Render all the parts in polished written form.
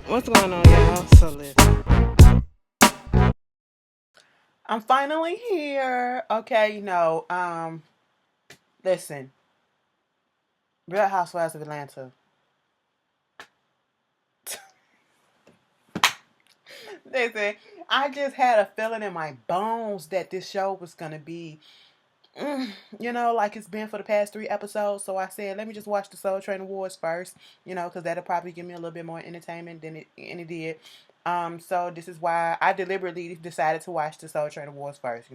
What's going on, y'all? So listen, I'm finally here. Okay, listen, Real Housewives of Atlanta. Listen, I just had a feeling in my bones that this show was gonna be, mm, like it's been for the past 3 episodes. So I said, let me just watch the Soul Train Awards first, because that'll probably give me a little bit more entertainment than it did. So this is why I deliberately decided to watch the Soul Train Awards first.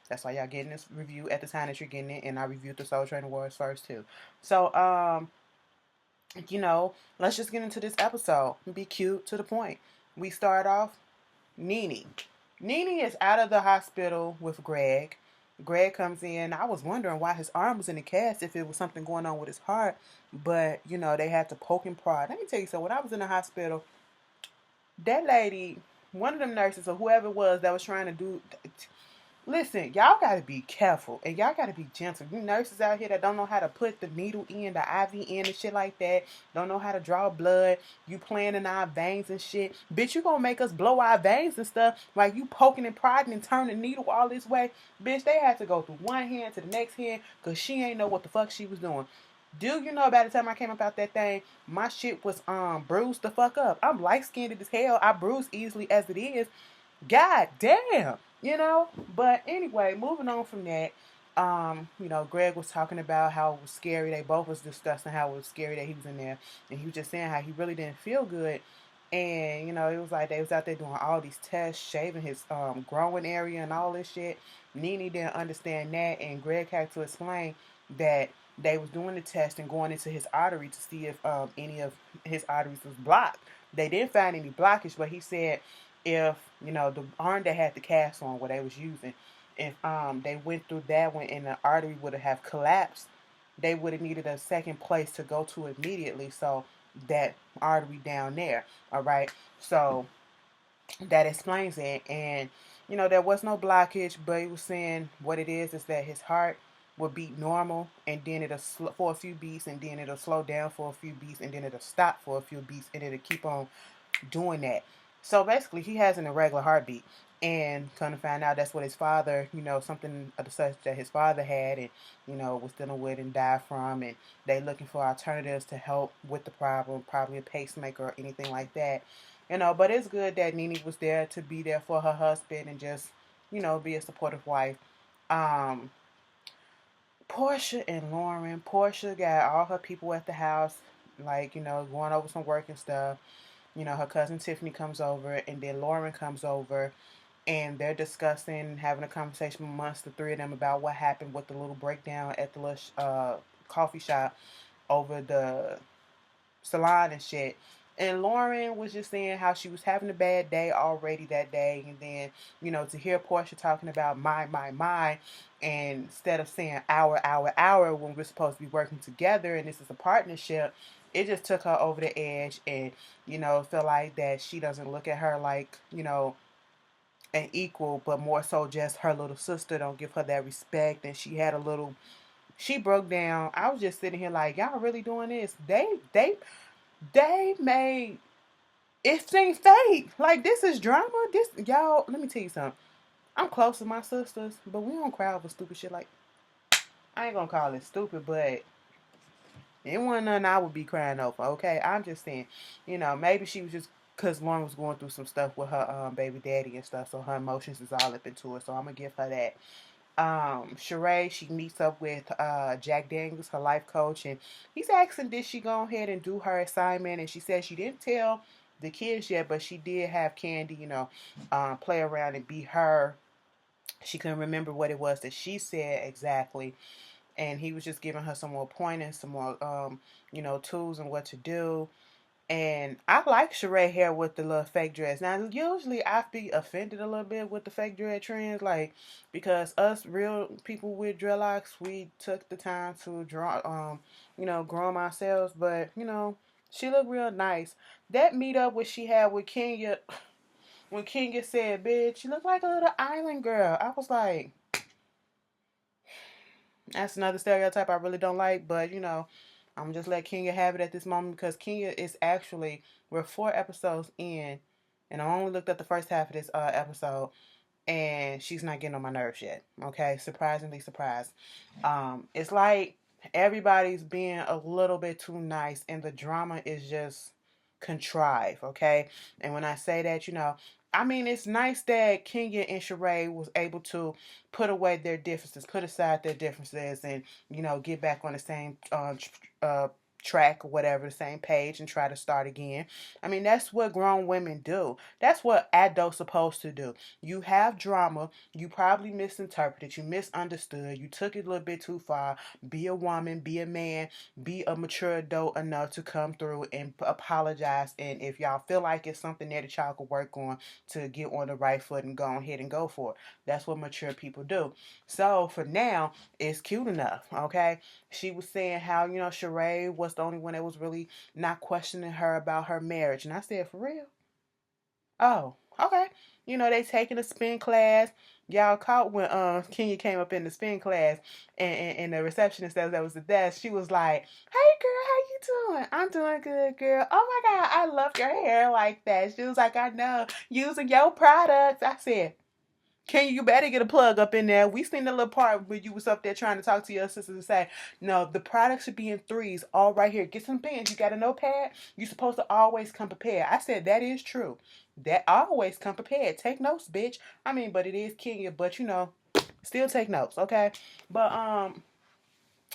That's why y'all getting this review at the time that you're getting it, and I reviewed the Soul Train Awards first too. So let's just get into this episode. Be cute to the point. We start off Nene. Nene is out of the hospital with Greg. Greg comes in. I was wondering why his arm was in the cast, if it was something going on with his heart. But, they had to poke and prod. Let me tell you something. When I was in the hospital, that lady, one of them nurses or whoever it was that was trying to do. Listen, y'all gotta be careful and y'all gotta be gentle. You nurses out here that don't know how to put the needle in, the IV in and shit like that, don't know how to draw blood, you playing in our veins and shit. Bitch, you gonna make us blow our veins and stuff like you poking and prodding and turning the needle all this way. Bitch, they had to go through one hand to the next hand because she ain't know what the fuck she was doing. Do you know by the time I came up out that thing, my shit was bruised the fuck up. I'm light skinned as hell. I bruise easily as it is. God damn, But anyway, moving on from that, Greg was talking about how it was scary. They both was discussing how it was scary that he was in there, and he was just saying how he really didn't feel good. And it was like they was out there doing all these tests, shaving his growing area and all this shit. Nene didn't understand that, and Greg had to explain that they was doing the test and going into his artery to see if any of his arteries was blocked. They didn't find any blockage, but he said if the arm that had the cast on what they was using, if they went through that one and the artery would have collapsed, they would have needed a second place to go to immediately. So that artery down there, all right. So that explains it, and there was no blockage, but he was saying what it is that his heart will beat normal, and then it'll for a few beats, and then it'll slow down for a few beats, and then it'll stop for a few beats, and it'll keep on doing that. So basically, he has an irregular heartbeat, and kind of find out that's what his father, something of the such that his father had, and was dealing with and died from, and they looking for alternatives to help with the problem, probably a pacemaker or anything like that. But it's good that Nene was there to be there for her husband and just, be a supportive wife. Um, Portia and Lauren. Portia got all her people at the house, like, going over some work and stuff. Her cousin Tiffany comes over, and then Lauren comes over, and they're discussing, having a conversation amongst the three of them about what happened with the little breakdown at the little coffee shop over the salon and shit. And Lauren was just saying how she was having a bad day already that day. And then, to hear Portia talking about my, and instead of saying our, when we're supposed to be working together and this is a partnership, it just took her over the edge. And, feel like that she doesn't look at her like, an equal, but more so just her little sister. Don't give her that respect. And she broke down. I was just sitting here like, y'all really doing this? They made it seem fake. Like, this is drama. This, y'all, let me tell you something. I'm close to my sisters, but we don't cry over stupid shit. Like, I ain't gonna call it stupid, but it wasn't nothing I would be crying over. Okay, I'm just saying, maybe she was just because Lauren was going through some stuff with her baby daddy and stuff, so her emotions is all up into it. So I'm gonna give her that. Sheree, she meets up with Jack Daniels, her life coach, and he's asking did she go ahead and do her assignment, and she said she didn't tell the kids yet, but she did have Candy, play around and be her. She couldn't remember what it was that she said exactly, and he was just giving her some more pointers, some more, tools and what to do. And I like Sheree hair with the little fake dress. Now, usually I be offended a little bit with the fake dread trends, like, because us real people with dreadlocks, we took the time to grow them ourselves. But she looked real nice. That meetup which she had with Kenya, when Kenya said, "Bitch, you look like a little island girl," I was like, that's another stereotype I really don't like. But I'm just let Kenya have it at this moment because Kenya is actually We're 4 episodes in, and I only looked at the first half of this episode, and she's not getting on my nerves yet. Okay, surprisingly surprised. It's like everybody's being a little bit too nice, and the drama is just contrived. Okay, and when I say that, I mean, it's nice that Kenya and Sheree was able to put away their differences, put aside their differences, and get back on the same track or whatever, the same page, and try to start again. I mean, that's what grown women do. That's what adults supposed to do. You have drama. You probably misinterpreted. You misunderstood. You took it a little bit too far. Be a woman. Be a man. Be a mature adult enough to come through and apologize. And if y'all feel like it's something there that y'all could work on to get on the right foot and go ahead and go for it. That's what mature people do. So for now, it's cute enough. Okay. She was saying how, Sheree was the only one that was really not questioning her about her marriage. And I said, for real? Oh, okay. They taking a spin class. Y'all caught when Kenya came up in the spin class, and the receptionist that was the desk. She was like, "Hey girl, how you doing?" "I'm doing good, girl." "Oh my God, I love your hair like that." She was like, "I know, using your products." I said, you better get a plug up in there. We seen the little part where you was up there trying to talk to your sisters and say, no, the product should be in threes, all right here. Get some pens. You got a notepad? You're supposed to always come prepared. I said, that is true. That I always come prepared. Take notes, bitch. I mean, but it is Kenya, but still take notes, okay? But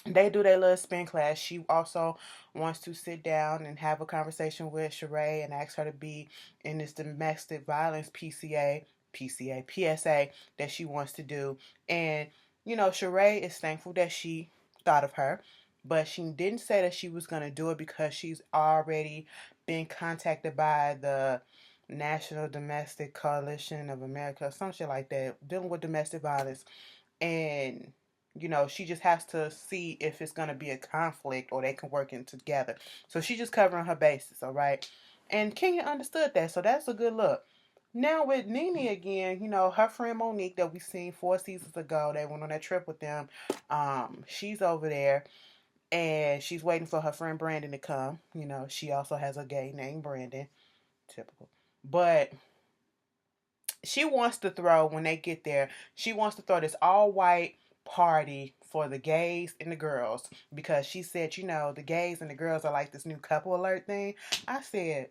they do their little spin class. She also wants to sit down and have a conversation with Sheree and ask her to be in this domestic violence PSA that she wants to do. And, Sheree is thankful that she thought of her, but she didn't say that she was going to do it because she's already been contacted by the National Domestic Coalition of America, some shit like that, dealing with domestic violence. And she just has to see if it's going to be a conflict or they can work in together. So she's just covering her bases, all right? And Kenya understood that, so that's a good look. Now with Nene again, her friend Monique that we seen 4 seasons ago, they went on that trip with them. She's over there and she's waiting for her friend Brandon to come. She also has a gay named Brandon. Typical. But she wants to throw, when they get there, she wants to throw this all white party for the gays and the girls because she said, the gays and the girls are like this new couple alert thing. I said,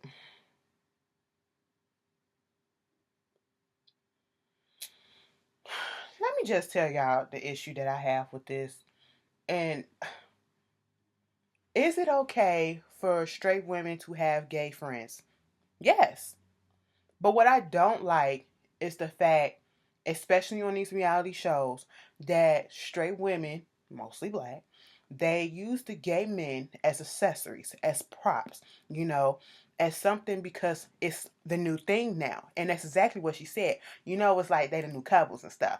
let me just tell y'all the issue that I have with this. And is it okay for straight women to have gay friends? Yes. But what I don't like is the fact, especially on these reality shows, that straight women, mostly black, they use the gay men as accessories, as props, as something because it's the new thing now. And that's exactly what she said. It's like they the new couples and stuff,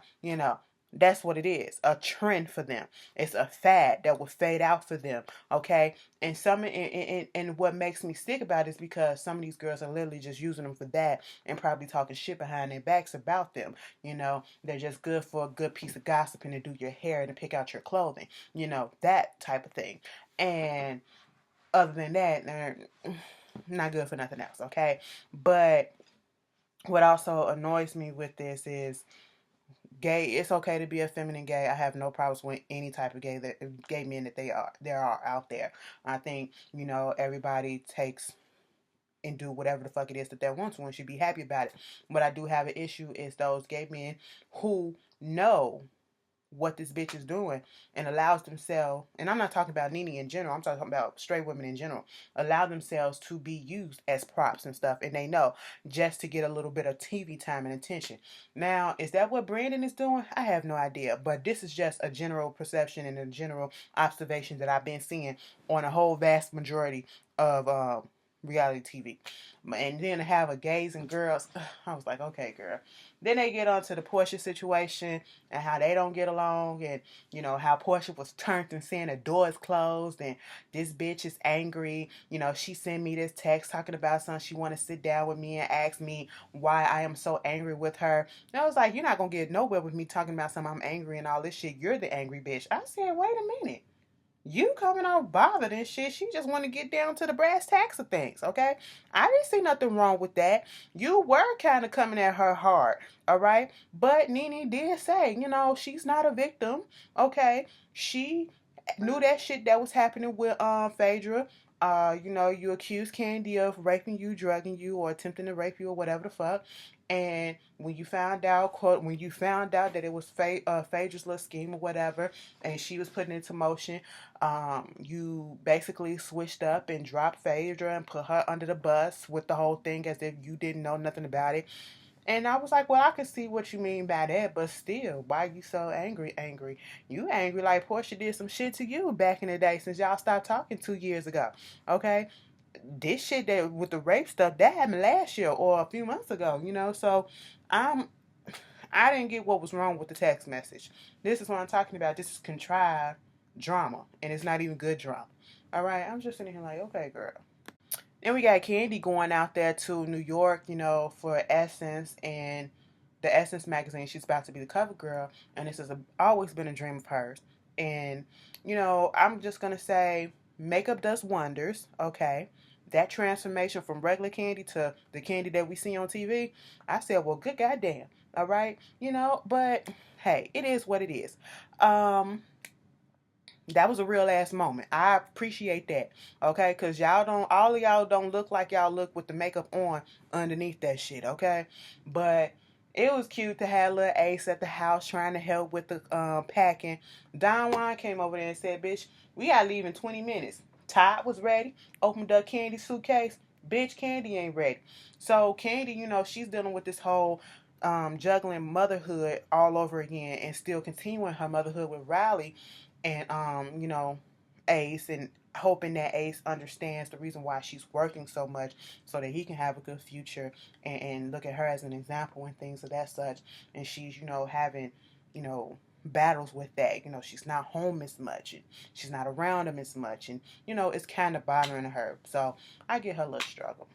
That's what it is. A trend for them. It's a fad that will fade out for them. Okay. And what makes me sick about it is because some of these girls are literally just using them for that and probably talking shit behind their backs about them. They're just good for a good piece of gossip and to do your hair and to pick out your clothing. That type of thing. And other than that, they're not good for nothing else. Okay. But what also annoys me with this is gay. It's okay to be a feminine gay. I have no problems with any type of gay men that there are out there. I think everybody takes and do whatever the fuck it is that they want to and should be happy about it. What I do have an issue is those gay men who know what this bitch is doing and allows themselves, and I'm not talking about Nene in general, I'm talking about straight women in general, allow themselves to be used as props and stuff, and they know, just to get a little bit of TV time and attention. Now, is that what Brandon is doing? I have no idea, but this is just a general perception and a general observation that I've been seeing on a whole vast majority of reality TV. And then to have a gays and girls, I was like, okay, girl. Then they get onto the Portia situation and how they don't get along, and how Portia was turned and saying the door is closed and this bitch is angry. She sent me this text talking about something. She want to sit down with me and ask me why I am so angry with her. And I was like, you're not gonna get nowhere with me talking about something I'm angry and all this shit. You're the angry bitch. I said, wait a minute. You coming off bothered and shit. She just want to get down to the brass tacks of things, okay? I didn't see nothing wrong with that. You were kind of coming at her hard, all right? But Nene did say, she's not a victim, okay? She knew that shit that was happening with Phaedra. You accused Candy of raping you, drugging you, or attempting to rape you, or whatever the fuck. And when you found out, quote, when you found out that it was Phaedra's little scheme or whatever, and she was putting it into motion, you basically switched up and dropped Phaedra and put her under the bus with the whole thing as if you didn't know nothing about it. And I was like, well, I can see what you mean by that, but still, why you so angry? Angry? You angry like Portia did some shit to you back in the day since y'all stopped talking 2 years ago. Okay, this shit that with the rape stuff that happened last year or a few months ago. So I'm I didn't get what was wrong with the text message. This is what I'm talking about. This is contrived drama, and it's not even good drama. All right, I'm just sitting here like, okay, girl. Then we got Candy going out there to New York, for Essence and the Essence magazine. She's about to be the cover girl, and this has always been a dream of hers. And I'm just gonna say, makeup does wonders. Okay, that transformation from regular Candy to the Candy that we see on TV, I said, well, good goddamn. All right, but hey, it is what it is. That was a real ass moment. I appreciate that. Okay, cause all of y'all don't look like y'all look with the makeup on underneath that shit. Okay, but it was cute to have little Ace at the house trying to help with the packing. Don Juan came over there and said, "Bitch, we gotta leave in 20 minutes." Todd was ready. Opened up Candy's suitcase. Bitch, Candy ain't ready. So Candy, she's dealing with this whole juggling motherhood all over again and still continuing her motherhood with Riley and Ace, and hoping that Ace understands the reason why she's working so much so that he can have a good future and look at her as an example and things of that such. And she's having battles with that. She's not home as much and she's not around him as much, and it's kind of bothering her. So I get her little struggle.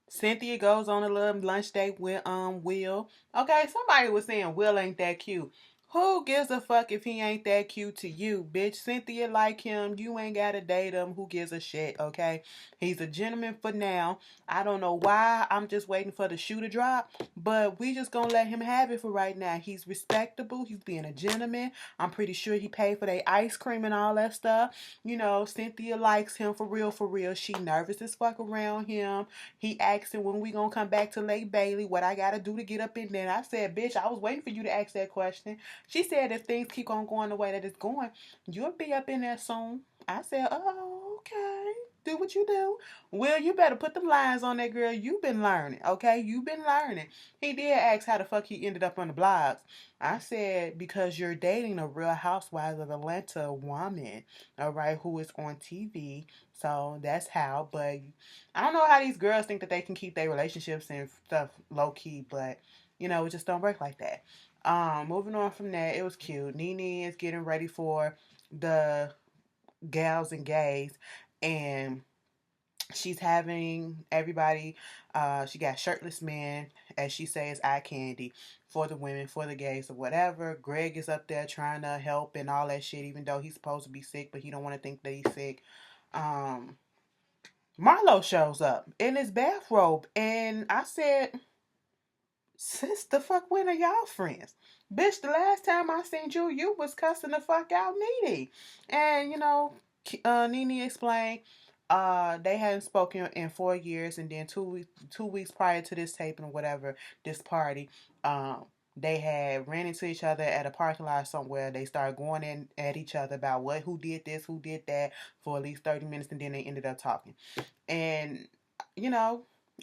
Cynthia goes on a little lunch date with Will. Okay, somebody was saying Will ain't that cute. Who gives a fuck if he ain't that cute to you, bitch? Cynthia like him. You ain't gotta date him. Who gives a shit, okay? He's a gentleman for now. I don't know why. I'm just waiting for the shoe to drop. But we just gonna let him have it for right now. He's respectable. He's being a gentleman. I'm pretty sure he paid for their ice cream and all that stuff. Cynthia likes him for real, for real. She nervous as fuck around him. He asked him when we gonna come back to Lake Bailey, what I gotta do to get up in there. And I said, bitch, I was waiting for you to ask that question. She said if things keep on going the way that it's going, you'll be up in there soon. I said, oh, okay. Do what you do. Will, you better put them lines on that girl. You've been learning, okay? You've been learning. He did ask how the fuck he ended up on the blogs. I said, because you're dating a real housewives of Atlanta woman, all right, who is on TV. So that's how. But I don't know how these girls think that they can keep their relationships and stuff low key, but it just don't work like that. Moving on from that, it was cute. Nene is getting ready for the gals and gays, and she's having everybody. She got shirtless men, as she says, eye candy for the women, for the gays, or whatever. Greg is up there trying to help and all that shit, even though he's supposed to be sick, but he don't want to think that he's sick. Marlo shows up in his bathrobe, and I said, since the fuck when are y'all friends? Bitch, the last time I seen you, you was cussing the fuck out Nene. And, Nene explained they hadn't spoken in 4 years, and then 2 weeks prior to this taping or whatever, this party, they had ran into each other at a parking lot somewhere. They started going in at each other about who did this, who did that for at least 30 minutes, and then they ended up talking. And,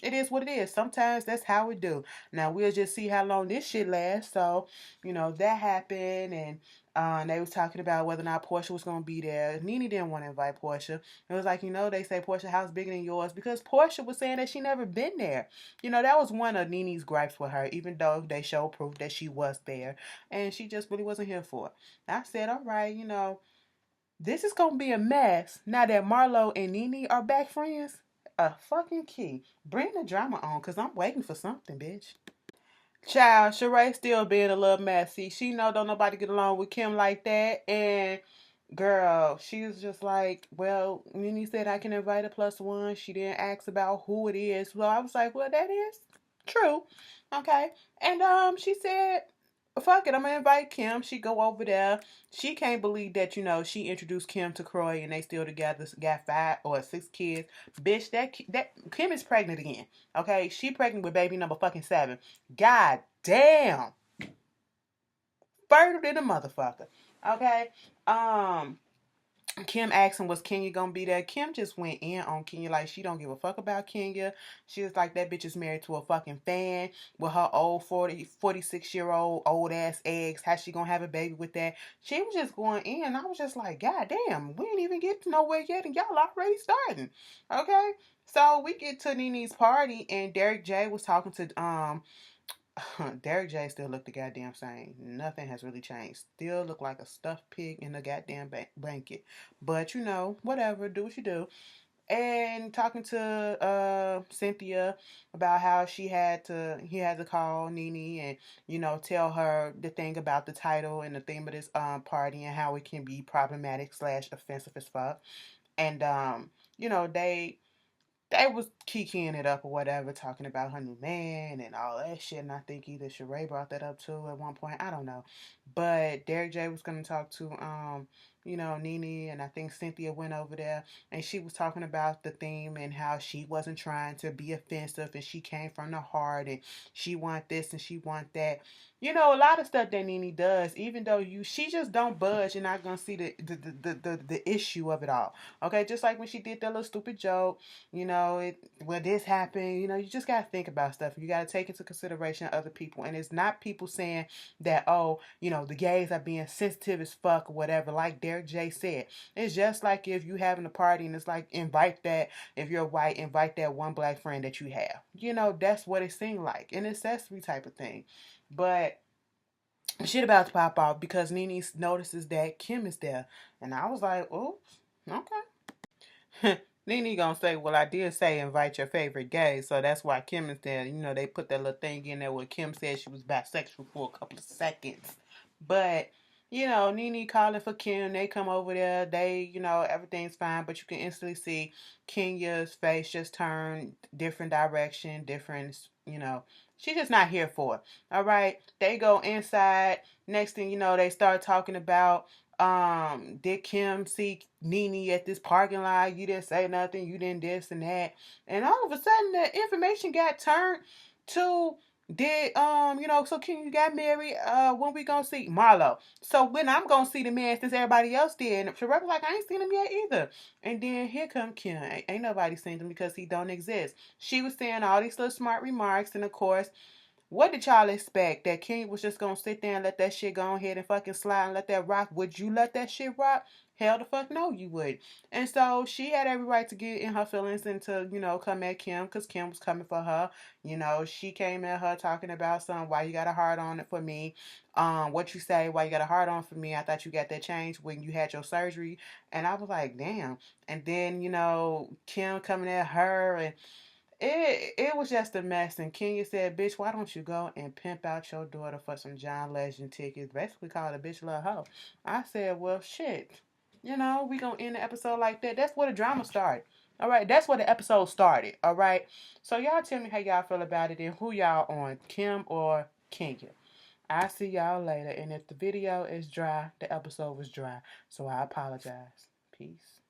it is what it is. Sometimes that's how we do. Now we'll just see how long this shit lasts. So, that happened, and they was talking about whether or not Portia was gonna be there. Nene didn't want to invite Portia. It was like, they say Portia's house bigger than yours because Portia was saying that she never been there. That was one of Nene's gripes with her, even though they showed proof that she was there, and she just really wasn't here for it. I said, all right, this is gonna be a mess now that Marlo and Nene are back friends. A fucking key. Bring the drama on, cause I'm waiting for something, bitch. Child, Sheree still being a little messy. She know don't nobody get along with Kim like that, and Girl, she was just like, well, Nene said I can invite a plus one. She didn't ask about who it is. Well, I was like, well, that is true. Okay. And she said, fuck it, I'm gonna invite Kim. She go over there. She can't believe that, she introduced Kim to Croy and they still together, got 5 or 6 kids. Bitch, that Kim is pregnant again. Okay? She pregnant with baby number fucking 7. God damn. Fertile than a motherfucker. Okay? Um Kim asked him, was Kenya gonna be there? Kim just went in on Kenya like she don't give a fuck about Kenya. She was like, that bitch is married to a fucking fan with her old 46-year-old old ass eggs. How she gonna have a baby with that? She was just going in. I was just like, God damn, we ain't even get to nowhere yet and y'all already starting. Okay? So we get to Nene's party and Derek J was talking to Derek J still look the goddamn same. Nothing has really changed. Still look like a stuffed pig in a goddamn blanket. But whatever. Do what you do. And talking to Cynthia about how he had to call Nene and tell her the thing about the title and the theme of this party and how it can be problematic / offensive as fuck. And they was kikiing it up or whatever, talking about her new man and all that shit. And I think either Sheree brought that up too at one point. I don't know. But Derek J was gonna talk to Nene, and I think Cynthia went over there and she was talking about the theme and how she wasn't trying to be offensive and she came from the heart and she want this and she want that. A lot of stuff that Nene does, even though she just don't budge, you're not gonna see the issue of it all. Okay, just like when she did that little stupid joke, when this happened, you just gotta think about stuff. You gotta take into consideration other people. And it's not people saying that, oh, the gays are being sensitive as fuck or whatever, like Derek J said. It's just like if you having a party and it's like if you're white, invite that one black friend that you have. That's what it seemed like. An accessory type of thing. But shit about to pop off because Nene notices that Kim is there. And I was like, oops, okay. Nene gonna say, well, I did say invite your favorite gay, so that's why Kim is there. They put that little thing in there where Kim said she was bisexual for a couple of seconds. But, Nene calling for Kim, they come over there, everything's fine, but you can instantly see Kenya's face just turn different direction, she's just not here for it. All right. They go inside. Next thing you know, they start talking about did Kim see Nene at this parking lot? You didn't say nothing, you didn't this and that. And all of a sudden the information got turned to so Kim got married, when we gonna see Marlo? So when I'm gonna see the man since everybody else did. And Sheree was like, I ain't seen him yet either. And then here come Kim. Ain't nobody seen him because he don't exist. She was saying all these little smart remarks, and of course, what did y'all expect? That King was just gonna sit there and let that shit go ahead and fucking slide and let that rock? Would you let that shit rock? Hell the fuck no, you would. And so she had every right to get in her feelings and to, come at Kim because Kim was coming for her. She came at her talking about why you got a hard on it for me. What you say, why you got a hard on for me? I thought you got that changed when you had your surgery. And I was like, damn. And then, Kim coming at her and it was just a mess. And Kenya said, bitch, why don't you go and pimp out your daughter for some John Legend tickets? Basically called a bitch little hoe. I said, well, shit. We gonna end the episode like that. That's where the drama started. All right, that's where the episode started. All right. So y'all tell me how y'all feel about it and who y'all on, Kim or Kenya. I'll see y'all later. And if the video is dry, the episode was dry. So I apologize. Peace.